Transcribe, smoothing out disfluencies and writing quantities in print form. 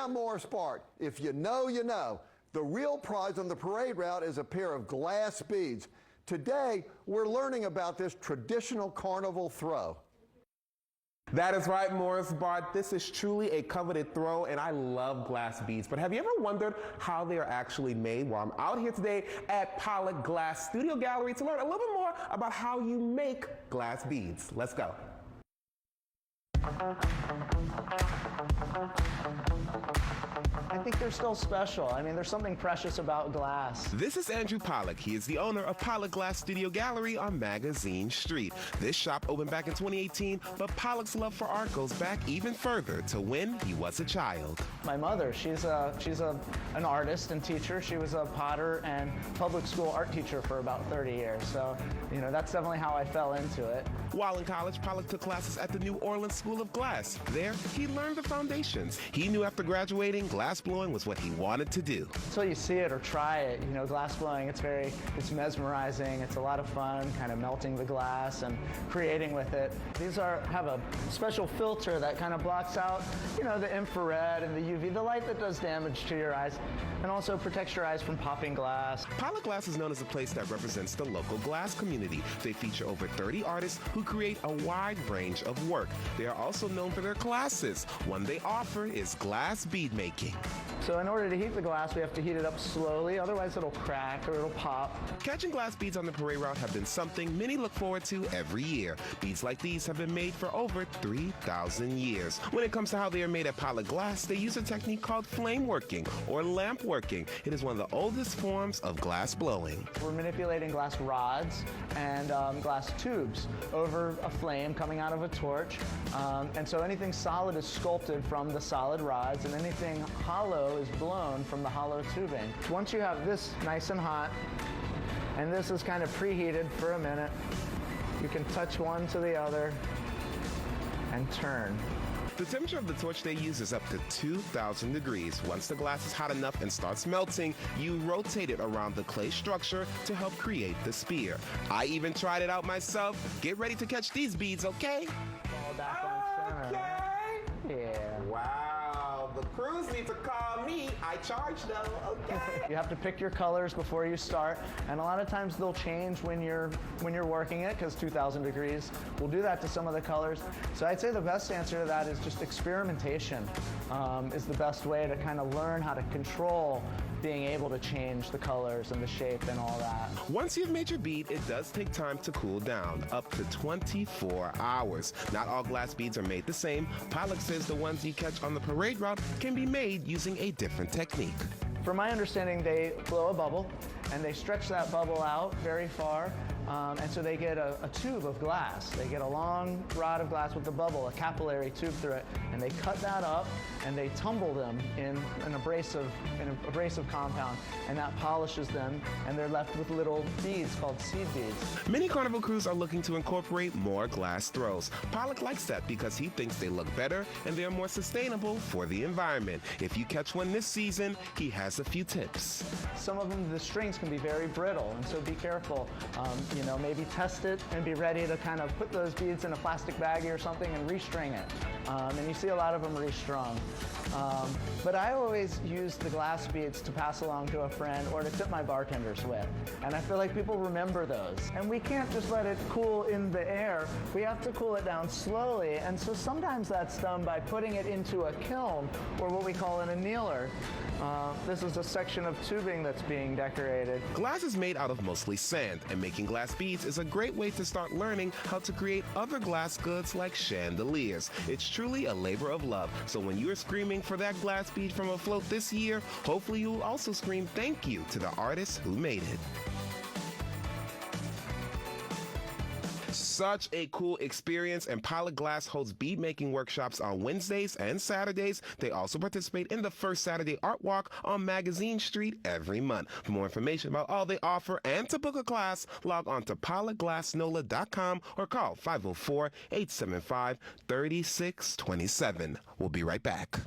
Now, Morris Bart, if you know, you know. The real prize on the parade route is a pair of glass beads. Today, we're learning about this traditional carnival throw. That is right, Morris Bart. This is truly a coveted throw, and I love glass beads. But have you ever wondered how they are actually made? Well, I'm out here today at Pollock Glass Studio Gallery to learn a little bit more about how you make glass beads. Let's go. I think they're still special. I mean, there's something precious about glass. This is Andrew Pollock. He is the owner of Pollock Glass Studio Gallery on Magazine Street. This shop opened back in 2018, but Pollock's love for art goes back even further to when he was a child. My mother, she's an artist and teacher. She was a potter and public school art teacher for about 30 years. So, you know, that's definitely how I fell into it. While in college, Pollock took classes at the New Orleans School of Glass. There, he learned the foundations. He knew after graduating, glass blowing was what he wanted to do. Until you see it or try it, you know, glass blowing, it's mesmerizing. It's a lot of fun, kind of melting the glass and creating with it. These have a special filter that kind of blocks out, you know, the infrared and the UV, the light that does damage to your eyes, and also protects your eyes from popping glass. Pollock Glass is known as a place that represents the local glass community. They feature over 30 artists who create a wide range of work. They are also known for their classes. One they offer is glass bead making. So in order to heat the glass, we have to heat it up slowly, otherwise it'll crack or it'll pop. Catching glass beads on the parade route have been something many look forward to every year. Beads like these have been made for over 3,000 years. When it comes to how they are made at Pollock Glass, they use a technique called flame working or lamp working. It is one of the oldest forms of glass blowing. We're manipulating glass rods and glass tubes over a flame coming out of a torch. And so anything solid is sculpted from the solid rods, and anything hollow is blown from the hollow tubing. Once you have this nice and hot, and this is kind of preheated for a minute, you can touch one to the other and turn. The temperature of the torch they use is up to 2,000 degrees. Once the glass is hot enough and starts melting, you rotate it around the clay structure to help create the spear. I even tried it out myself. Get ready to catch these beads, okay? Fall back on center. Yeah. Wow, the crews need to call me. I charge them, okay? You have to pick your colors before you start, and a lot of times they'll change when you're working it, because 2,000 degrees will do that to some of the colors. So I'd say the best answer to that is just experimentation is the best way to kind of learn how to control being able to change the colors and the shape and all that. Once you've made your bead, it does take time to cool down, up to 24 hours. Not all glass beads are made the same. Pollock says the ones you catch on the parade route can be made using a different technique. From my understanding, they blow a bubble, and they stretch that bubble out very far, and so they get a tube of glass. They get a long rod of glass with a bubble, a capillary tube through it, and they cut that up, and they tumble them in an abrasive compound, and that polishes them, and they're left with little beads called seed beads. Many carnival crews are looking to incorporate more glass throws. Pollock likes that because he thinks they look better and they are more sustainable for the environment. If you catch one this season, he has a few tips. Some of them, the strings can be very brittle, and so be careful. You know, maybe test it and be ready to kind of put those beads in a plastic baggie or something and restring it. And you see a lot of them restrung. But I always use the glass beads to pass along to a friend or to tip my bartenders with. And I feel like people remember those. And we can't just let it cool in the air. We have to cool it down slowly. And so sometimes that's done by putting it into a kiln, or what we call an annealer. This is a section of tubing that's being decorated. Glass is made out of mostly sand, and making glass beads is a great way to start learning how to create other glass goods like chandeliers. It's truly a labor of love, so when you're screaming for that glass bead from a float this year, hopefully you'll also scream thank you to the artist who made it. Such a cool experience, and Pollock Glass holds bead making workshops on Wednesdays and Saturdays. They also participate in the first Saturday Art Walk on Magazine Street every month. For more information about all they offer and to book a class, log on to pollockglassnola.com or call 504-875-3627. We'll be right back.